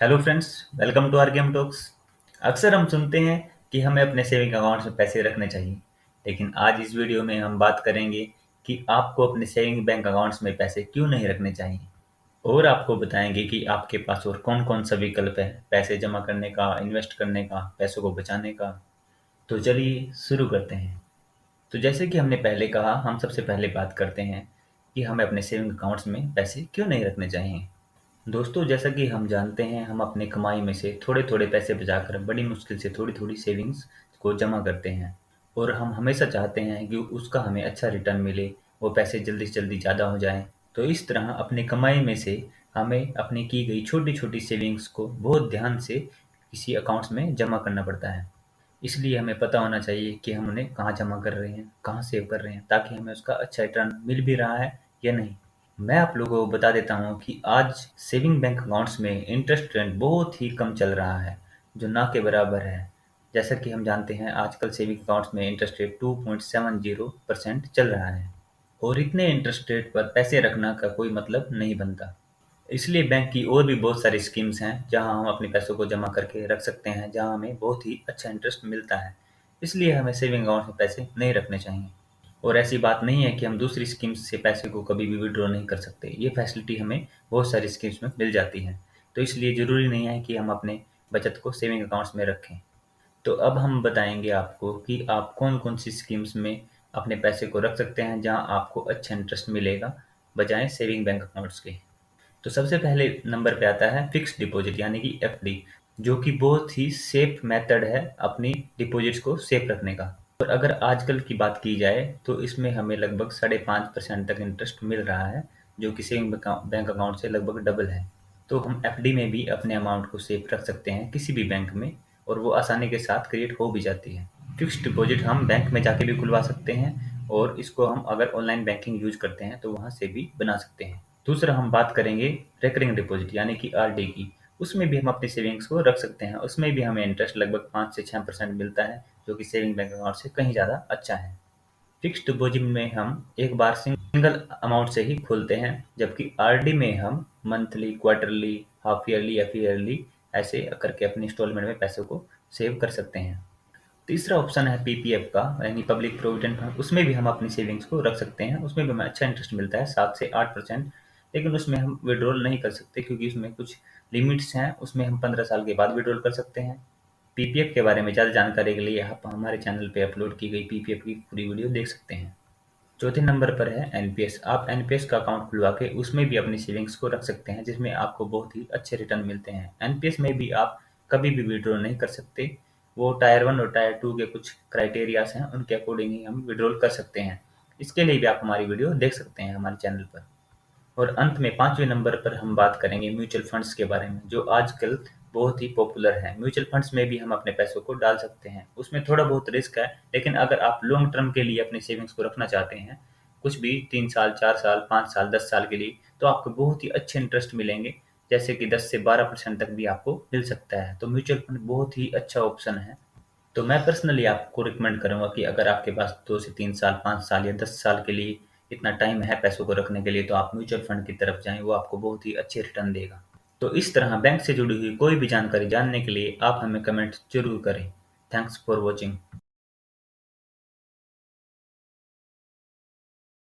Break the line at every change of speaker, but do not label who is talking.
Hello friends, welcome to our game talks. अक्सर हम सुनते हैं कि हमें अपने सेविंग अकाउंट्स में पैसे रखने चाहिए, लेकिन आज इस वीडियो में हम बात करेंगे कि आपको अपने सेविंग बैंक अकाउंट्स में पैसे क्यों नहीं रखने चाहिए, और आपको बताएंगे कि आपके पास और कौन कौन सा विकल्प है पैसे जमा करने का, इन्वेस्ट करने का, पैसों को बचाने का। तो चलिए शुरू करते हैं। तो जैसे कि हमने पहले कहा, हम सबसे पहले बात करते हैं कि हमें अपने सेविंग अकाउंट्स में पैसे क्यों नहीं रखने चाहिए। दोस्तों, जैसा कि हम जानते हैं, हम अपनी कमाई में से थोड़े-थोड़े पैसे बचाकर बड़ी मुश्किल से थोड़ी-थोड़ी सेविंग्स को जमा करते हैं, और हम हमेशा चाहते हैं कि उसका हमें अच्छा रिटर्न मिले, वो पैसे जल्दी से जल्दी ज़्यादा हो जाएँ। तो इस तरह अपनी कमाई में से हमें अपनी की गई छोटी-छोटी सेविंग्स को बहुत ध्यान से किसी अकाउंट्स में जमा करना पड़ता है। इसलिए हमें पता होना चाहिए कि हम उन्हें कहाँ जमा कर रहे हैं, कहाँ सेव कर रहे हैं, ताकि हमें उसका अच्छा रिटर्न मिल भी रहा है या नहीं। मैं आप लोगों को बता देता हूँ कि आज सेविंग बैंक अकाउंट्स में इंटरेस्ट रेट बहुत ही कम चल रहा है, जो ना के बराबर है। जैसा कि हम जानते हैं, आजकल सेविंग अकाउंट्स में इंटरेस्ट रेट 2.70% चल रहा है, और इतने इंटरेस्ट रेट पर पैसे रखना का कोई मतलब नहीं बनता। इसलिए बैंक की और भी बहुत सारी स्कीम्स हैं जहां हम अपने पैसों को जमा करके रख सकते हैं, जहां हमें बहुत ही अच्छा इंटरेस्ट मिलता है। इसलिए हमें सेविंग अकाउंट में पैसे नहीं रखने चाहिए। और ऐसी बात नहीं है कि हम दूसरी स्कीम्स से पैसे को कभी भी विड्रॉ नहीं कर सकते। ये फैसिलिटी हमें बहुत सारी स्कीम्स में मिल जाती है। तो इसलिए ज़रूरी नहीं है कि हम अपने बचत को सेविंग अकाउंट्स में रखें। तो अब हम बताएंगे आपको कि आप कौन-कौन सी स्कीम्स में अपने पैसे को रख सकते हैं, जहां आपको अच्छा इंटरेस्ट मिलेगा बजाय सेविंग बैंक अकाउंट्स के। तो सबसे पहले नंबर पे आता है फिक्स्ड डिपॉजिट यानी कि एफडी, जो कि बहुत ही सेफ मेथड है अपनी डिपॉजिट्स को सेफ रखने का। और अगर आजकल की बात की जाए तो इसमें हमें लगभग 5.5% तक इंटरेस्ट मिल रहा है, जो कि सेविंग बैंक अकाउंट से लगभग डबल है। तो हम एफडी में भी अपने अमाउंट को सेफ रख सकते हैं किसी भी बैंक में, और वो आसानी के साथ क्रिएट हो भी जाती है। फिक्स्ड डिपॉजिट हम बैंक में जाके भी खुलवा सकते हैं, और इसको हम अगर ऑनलाइन बैंकिंग यूज करते हैं तो वहाँ से भी बना सकते हैं। दूसरा हम बात करेंगे रिकरिंग डिपॉजिट यानी कि आरडी की। उसमें भी हम अपनी सेविंग्स को रख सकते हैं। उसमें भी हमें इंटरेस्ट लगभग 5 से 6% मिलता है, जो कि सेविंग बैंक अकाउंट से कहीं ज़्यादा अच्छा है। फिक्स्ड डिपॉजिट में हम एक बार सिंगल अमाउंट से ही खोलते हैं, जबकि आरडी में हम मंथली, क्वार्टरली, हाफ ईयरली या फिर ईयरली ऐसे करके अपनी इंस्टॉलमेंट में पैसों को सेव कर सकते हैं। तीसरा ऑप्शन है पीपीएफ का, यानी पब्लिक प्रोविडेंट फंड। उसमें भी हम अपनी सेविंग्स को रख सकते हैं। उसमें भी हमें अच्छा इंटरेस्ट मिलता है, 7 से 8%। लेकिन उसमें हम विड्रॉल नहीं कर सकते, क्योंकि उसमें कुछ लिमिट्स हैं। उसमें हम 15 साल के बाद विड्रॉल कर सकते हैं। पीपीएफ के बारे में ज़्यादा जानकारी के लिए आप हमारे चैनल पे अपलोड की गई पीपीएफ की पूरी वीडियो देख सकते हैं। चौथे नंबर पर है एनपीएस। आप एनपीएस का अकाउंट खुलवा के उसमें भी अपनी सेविंग्स को रख सकते हैं, जिसमें आपको बहुत ही अच्छे रिटर्न मिलते हैं। एनपीएस में भी आप कभी भी विड्रॉल नहीं कर सकते। वो टायर 1 और टायर 2 के कुछ क्राइटेरियाज हैं, उनके अकॉर्डिंग ही हम विड्रॉल कर सकते हैं। इसके लिए भी आप हमारी वीडियो देख सकते हैं हमारे चैनल पर। और अंत में 5वें नंबर पर हम बात करेंगे म्यूचुअल फंड्स के बारे में, जो आजकल बहुत ही पॉपुलर है। म्यूचुअल फंड्स में भी हम अपने पैसों को डाल सकते हैं। उसमें थोड़ा बहुत रिस्क है, लेकिन अगर आप लॉन्ग टर्म के लिए अपनी सेविंग्स को रखना चाहते हैं, कुछ भी 3 साल, 4 साल, 5 साल, 10 साल के लिए, तो आपको बहुत ही अच्छे इंटरेस्ट मिलेंगे। जैसे कि 10 से 12% तक भी आपको मिल सकता है। तो म्यूचुअल फंड बहुत ही अच्छा ऑप्शन है। तो मैं पर्सनली आपको रिकमेंड करूँगा कि अगर आपके पास 2 से 3 साल, 5 साल या 10 साल के लिए इतना टाइम है पैसों को रखने के लिए, तो आप म्यूचुअल फंड की तरफ जाएँ, वो आपको बहुत ही अच्छे रिटर्न देगा। तो इस तरह बैंक से जुड़ी हुई कोई भी जानकारी जानने के लिए आप हमें कमेंट ज़रूर करें। Thanks for watching.